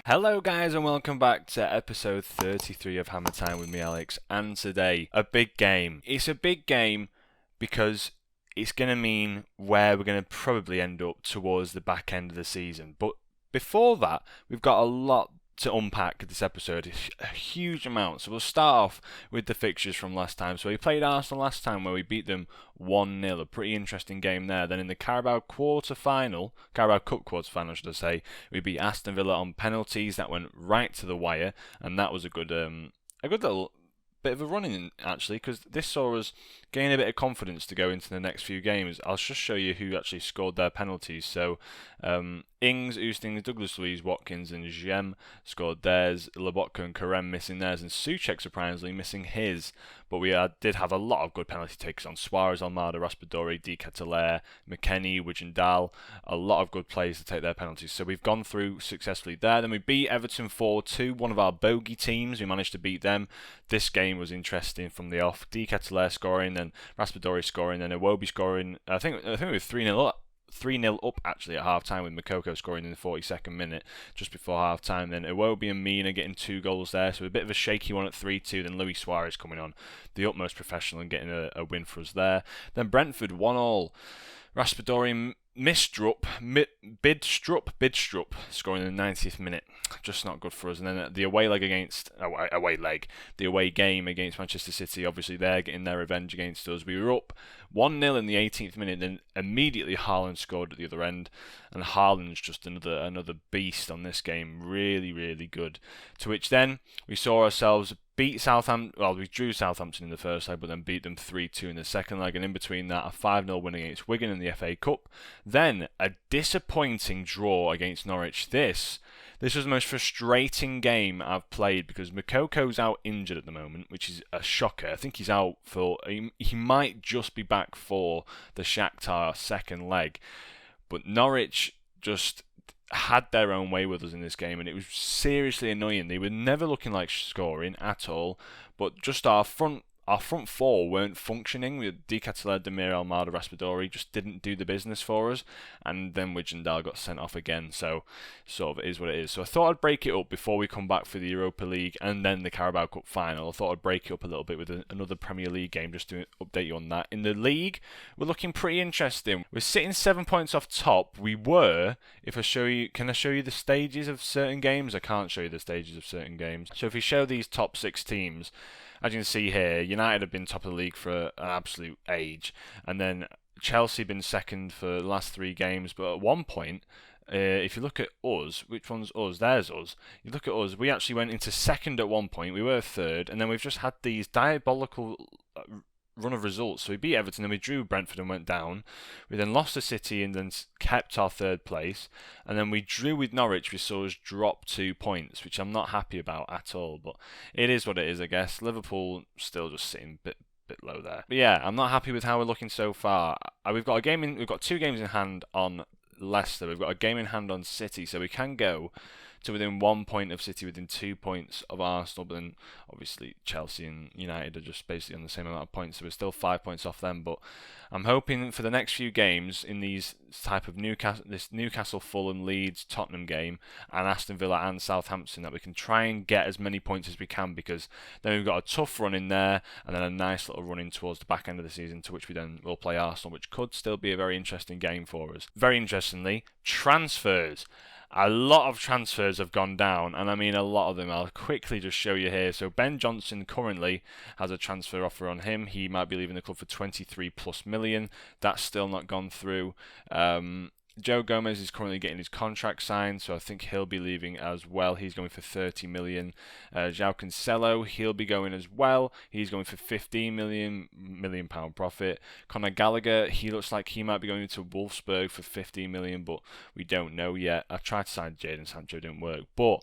Hello guys and welcome back to episode 33 of Hammer Time with me Alex, and today a big game. It's a big game because it's going to mean where we're going to probably end up towards the back end of the season. But before that, we've got a lot to unpack this episode, a huge amount. So we'll start off with the fixtures from last time. So we played Arsenal last time where we beat them 1-0, a pretty interesting game there. Then in the Carabao Cup quarter-final should I say, we beat Aston Villa on penalties. That went right to the wire, and that was a good little bit of a run-in actually, because this saw us gain a bit of confidence to go into the next few games. I'll just show you who actually scored their penalties. So Ings, Oostings, Douglas Luiz, Watkins and Jem scored theirs. Lobotka and Karem missing theirs, and Souček surprisingly missing his. But we did have a lot of good penalty takers on Suarez, Almada, Raspadori, Di Ketelaere, McKennie, Wijndal. A lot of good players to take their penalties. So we've gone through successfully there. Then we beat Everton 4-2, one of our bogey teams. We managed to beat them. This game was interesting from the off. Di Ketelaere scoring, then Raspadori scoring, then Iwobi scoring. I think we were 3-0 up. 3-0 up actually at half time, with Moukoko scoring in the 42nd minute just before half time. Then Iwobi and Mina getting 2 goals there, so a bit of a shaky one at 3-2. Then Luis Suarez coming on, the utmost professional, and getting a win for us there. Then Brentford 1-1. Raspadori Bidstrup scoring in the 90th minute. Just not good for us. And then the away game against Manchester City, obviously they're getting their revenge against us. We were up 1-0 in the 18th minute, then immediately Haaland scored at the other end, and Haaland's just another beast on this game. Really, really good. To which then we saw ourselves beat Southampton. Well, we drew Southampton in the first leg, but then beat them 3-2 in the second leg, and in between that, a 5-0 win against Wigan in the FA Cup. Then a disappointing draw against Norwich. This was the most frustrating game I've played, because Moukoko's out injured at the moment, which is a shocker. I think he's out for. He might just be back for the Shakhtar second leg, but Norwich just had their own way with us in this game, and it was seriously annoying. They were never looking like scoring at all, but just our front four weren't functioning. With Di Ketelaere, Demir, Almada, Raspadori just didn't do the business for us, and then Wijndal got sent off again, so sort of is what it is. So I thought I'd break it up before we come back for the Europa League and then the Carabao Cup final. I thought I'd break it up a little bit with another Premier League game just to update you on that. In the league, we're looking pretty interesting. We're sitting 7 points off top. We were, can I show you the stages of certain games? I can't show you the stages of certain games. So if we show these top 6 teams, as you can see here, United have been top of the league for an absolute age, and then Chelsea been second for the last 3 games. But at one point, if you look at us, which one's us? There's us. You look at us, we actually went into second at one point. We were third, and then we've just had these diabolical run of results. So we beat Everton, then we drew Brentford and went down. We then lost to City and then kept our 3rd place, and then we drew with Norwich. We saw us drop 2 points, which I'm not happy about at all, but it is what it is, I guess. Liverpool still just sitting a bit low there, but yeah, I'm not happy with how we're looking so far. We've got 2 games in hand on Leicester. We've got a game in hand on City, so we can go to within 1 point of City, within 2 points of Arsenal, but then obviously Chelsea and United are just basically on the same amount of points, so we're still 5 points off them. But I'm hoping for the next few games in these type of Newcastle, Fulham, Leeds, Tottenham game, and Aston Villa and Southampton, that we can try and get as many points as we can, because then we've got a tough run in there, and then a nice little run in towards the back end of the season, to which we then will play Arsenal, which could still be a very interesting game for us. Very interestingly, transfers. A lot of transfers have gone down, and I mean a lot of them. I'll quickly just show you here. So Ben Johnson currently has a transfer offer on him. He might be leaving the club for 23+ million. That's still not gone through. Joe Gomez is currently getting his contract signed, so I think he'll be leaving as well. He's going for 30 million. João Cancelo, he'll be going as well. He's going for 15 million pound profit. Conor Gallagher, he looks like he might be going to Wolfsburg for 15 million, but we don't know yet. I tried to sign Jadon Sancho, didn't work, but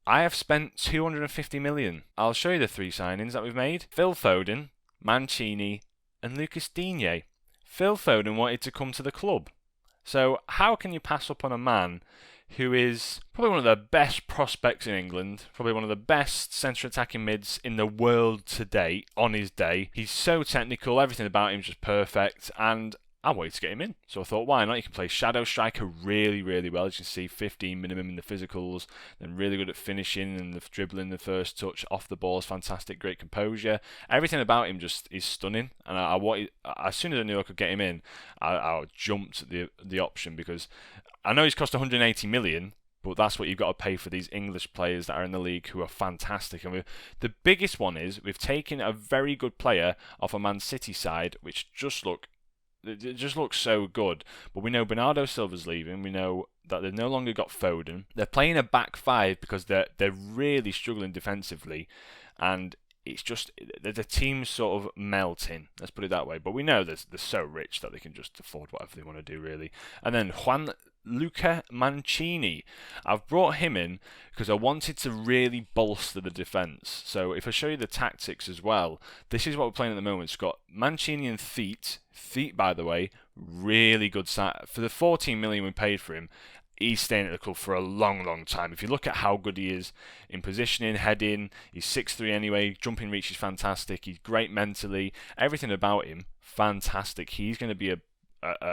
I have spent 250 million. I'll show you the 3 signings that we've made. Phil Foden, Mancini, and Lucas Digne. Phil Foden wanted to come to the club. So how can you pass up on a man who is probably one of the best prospects in England, probably one of the best centre-attacking mids in the world to date, on his day? He's so technical, everything about him is just perfect, and I wanted to get him in. So I thought, why not? You can play shadow striker really, really well. As you can see, 15 minimum in the physicals, then really good at finishing and the dribbling, the first touch off the ball is fantastic, great composure. Everything about him just is stunning. And I wanted, as soon as I knew I could get him in, I jumped at the option, because I know he's cost 180 million. But that's what you've got to pay for these English players that are in the league who are fantastic. And the biggest one is we've taken a very good player off a Man City side, which it just looks so good. But we know Bernardo Silva's leaving. We know that they've no longer got Foden. They're playing a back five because they're really struggling defensively, and it's just the team's sort of melting. Let's put it that way. But we know they're so rich that they can just afford whatever they want to do, really. And then Luca Mancini. I've brought him in because I wanted to really bolster the defence. So if I show you the tactics as well, this is what we're playing at the moment. It's got Mancini and Theet. Theet, by the way, really good side. For the 14 million we paid for him, he's staying at the club for a long, long time. If you look at how good he is in positioning, heading, he's 6'3" anyway, jumping reach is fantastic, he's great mentally, everything about him, fantastic. He's going to be a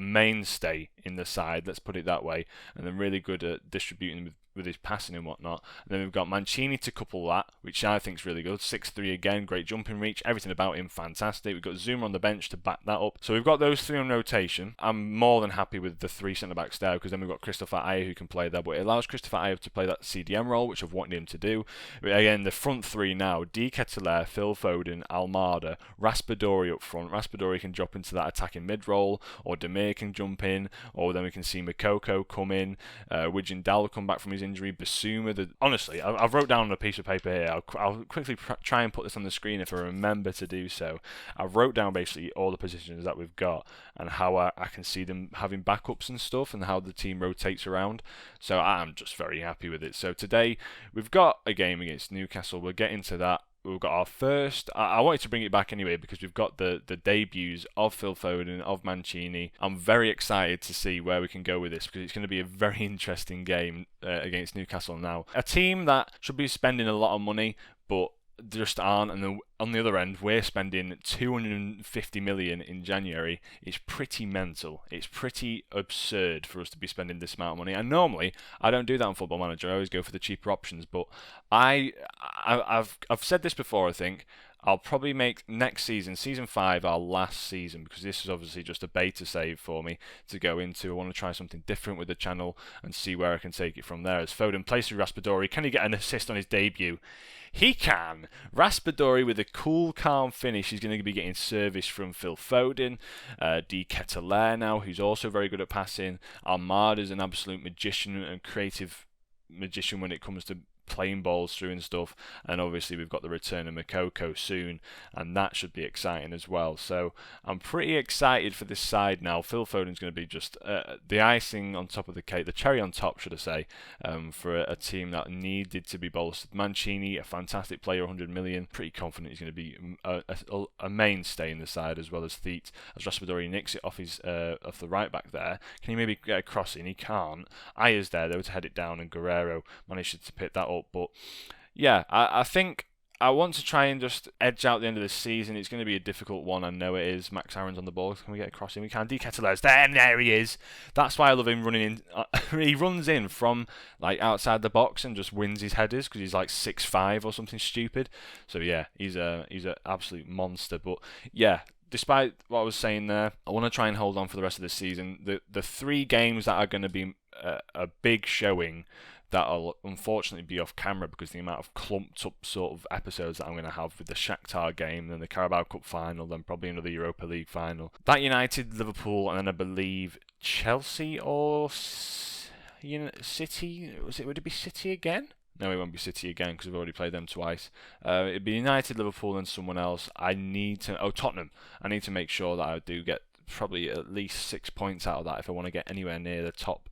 mainstay in the side, let's put it that way, and then really good at distributing with his passing and whatnot. And then we've got Mancini to couple that, which I think is really good. 6'3" again, great jumping reach, everything about him fantastic. We've got Zuma on the bench to back that up. So we've got those three on rotation. I'm more than happy with the three centre-backs there, because then we've got Christopher Ayer who can play there, but it allows Christopher Ayer to play that CDM role, which I've wanted him to do. But again, the front three now, Declan, Phil Foden, Almada, Raspadori up front. Raspadori can drop into that attacking mid-role, or Demir can jump in, or then we can see Makoko come in, Wijndal come back from his injury, Basuma. Honestly, I've wrote down on a piece of paper here. I'll quickly try and put this on the screen if I remember to do so. I wrote down basically all the positions that we've got and how I can see them having backups and stuff, and how the team rotates around. So I'm just very happy with it. So today we've got a game against Newcastle. We'll get into that. We've got our first. I wanted to bring it back anyway because we've got the debuts of Phil Foden, of Mancini. I'm very excited to see where we can go with this, because it's going to be a very interesting game against Newcastle now. A team that should be spending a lot of money, but just aren't. And on the other end, we're spending 250 million in January. It's pretty mental. It's pretty absurd for us to be spending this amount of money. And normally, I don't do that on Football Manager. I always go for the cheaper options. But I've said this before, I think. I'll probably make next season, Season 5, our last season, because this is obviously just a beta save for me to go into. I want to try something different with the channel and see where I can take it from there. As Foden plays through Raspadori, can he get an assist on his debut? He can! Raspadori with a cool, calm finish. He's going to be getting service from Phil Foden. Declan now, who's also very good at passing. Almada's an absolute magician and creative magician when it comes to playing balls through and stuff, and obviously we've got the return of Makoko soon, and that should be exciting as well. So I'm pretty excited for this side now. Phil Foden's going to be just the icing on top of the cake, the cherry on top, should I say, for a team that needed to be bolstered. Mancini, a fantastic player, 100 million. Pretty confident he's going to be a mainstay in the side, as well as Theet. As Raspadori nicks it off the right back there. Can he maybe get a cross in? He can't. Ayer's there though to head it down, and Guerrero managed to pick that up. But yeah, I think I want to try and just edge out the end of the season. It's going to be a difficult one, I know it is. Max Aaron's on the ball. Can we get a cross in? We can. Decathlon's there, and there he is. That's why I love him running in. He runs in from like outside the box and just wins his headers because he's like 6'5" or something stupid. So yeah, he's an absolute monster. But yeah, despite what I was saying there, I want to try and hold on for the rest of the season. The 3 games that are going to be a big showing that'll unfortunately be off camera because the amount of clumped up sort of episodes that I'm going to have with the Shakhtar game, then the Carabao Cup final, then probably another Europa League final. That United, Liverpool, and then I believe Chelsea or City. Would it be City again? No, it won't be City again because we've already played them twice. It'd be United, Liverpool, and someone else. Tottenham. I need to make sure that I do get probably at least 6 points out of that if I want to get anywhere near the top.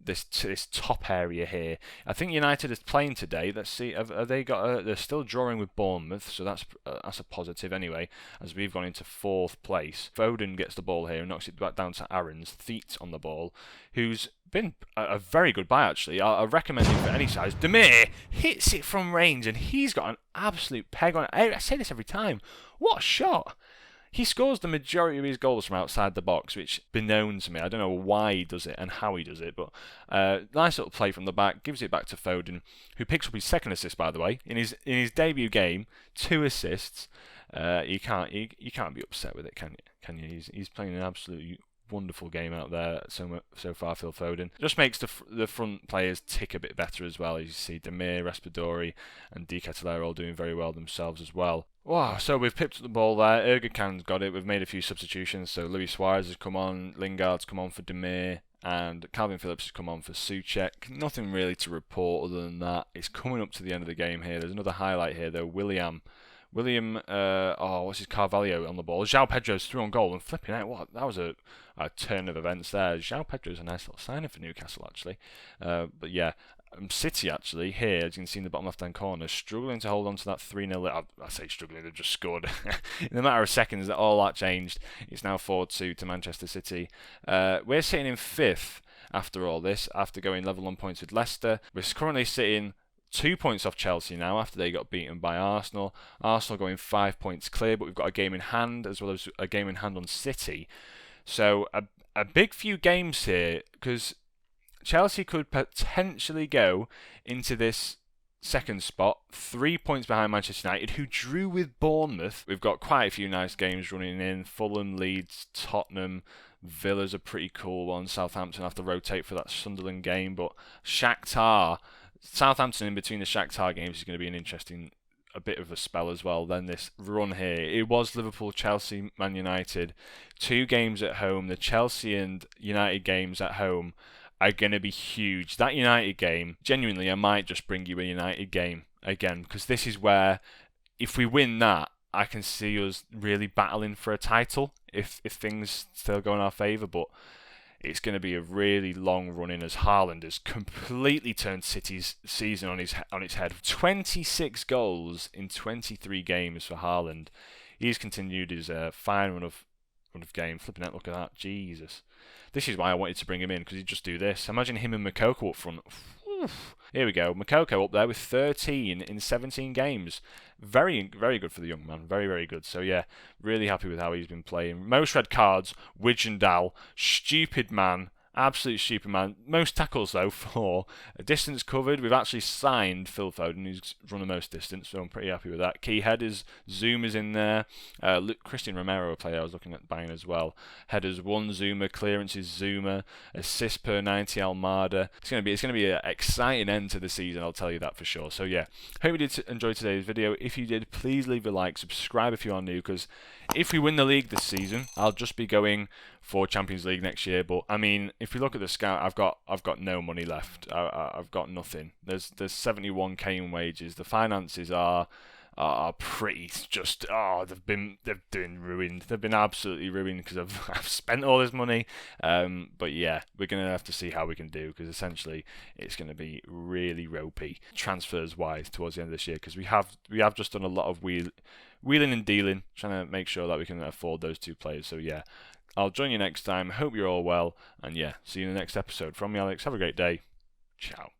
This top area here. I think United is playing today. Let's see. Have they got? They're still drawing with Bournemouth, so that's a positive anyway. As we've gone into 4th place, Foden gets the ball here and knocks it back down to Aaron's. Theet on the ball, who's been a very good buy actually. I recommend him for any size. Demir hits it from range and he's got an absolute peg on it. I say this every time. What a shot! He scores the majority of his goals from outside the box, which beknows me. I don't know why he does it and how he does it, but nice little play from the back, gives it back to Foden, who picks up his second assist, by the way, in his debut game. 2 assists. You can't be upset with it, can you? He's playing an absolutely wonderful game out there so far, Phil Foden. Just makes the front players tick a bit better as well. As you see, Demir, Raspadori and Di Ketelaere all doing very well themselves as well. Wow, so we've picked up the ball there. Erdogan's got it. We've made a few substitutions. So Luis Suarez has come on, Lingard's come on for Demir, and Calvin Phillips has come on for Souček. Nothing really to report other than that. It's coming up to the end of the game here. There's another highlight here though. William, what's his Carvalho on the ball? João Pedro's through on goal and flipping out. What? That was a turn of events there. João Pedro's a nice little signing for Newcastle actually. But yeah, City actually here, as you can see in the bottom left-hand corner, struggling to hold on to that 3-0. I say struggling, they've just scored. In a matter of seconds, all that changed. It's now 4-2 to Manchester City. We're sitting in 5th after all this, after going level on points with Leicester. We're currently sitting 2 points off Chelsea now after they got beaten by Arsenal. Arsenal going 5 points clear, but we've got a game in hand as well as a game in hand on City. So a big few games here, because Chelsea could potentially go into this second spot 3 points behind Manchester United, who drew with Bournemouth. We've got quite a few nice games running in. Fulham, Leeds, Tottenham, Villa's a pretty cool one. Southampton have to rotate for that Sunderland game, but Shakhtar, Southampton in between the Shakhtar games is going to be an interesting, a bit of a spell as well. Then this run here, it was Liverpool, Chelsea, Man United, 2 games at home. The Chelsea and United games at home are going to be huge. That United game, genuinely, I might just bring you a United game again, because this is where, if we win that, I can see us really battling for a title if things still go in our favour. But it's going to be a really long run in, as Haaland has completely turned City's season on its head. 26 goals in 23 games for Haaland. He's continued his fine run of game. Flipping out, look at that, Jesus. This is why I wanted to bring him in, because he'd just do this. Imagine him and Moukoko up front. Here we go. Moukoko up there with 13 in 17 games. Very, very good for the young man. Very, very good. So yeah, really happy with how he's been playing. Most red cards, Wijndal. Stupid man. Absolute stupid man. Most tackles though, 4. Distance covered. We've actually signed Phil Foden, who's run the most distance, so I'm pretty happy with that. Key headers, Zuma's in there. Christian Romero, a player I was looking at buying as well. Headers 1, Zuma. Clearances, Zuma. Assists per 90, Almada. It's gonna be an exciting end to the season, I'll tell you that for sure. So yeah, hope you did enjoy today's video. If you did, please leave a like, subscribe if you are new, because if we win the league this season, I'll just be going for Champions League next year. But I mean, if we look at the scout, I've got no money left. I've got nothing. There's 71k in wages. The finances are pretty just they've been ruined. They've been absolutely ruined because I've spent all this money. But yeah, we're gonna have to see how we can do, because essentially it's gonna be really ropey transfers wise towards the end of this year, because we have just done a lot of wheeling and dealing, trying to make sure that we can afford those 2 players. So yeah, I'll join you next time. Hope you're all well, and yeah, see you in the next episode. From me, Alex. Have a great day. Ciao.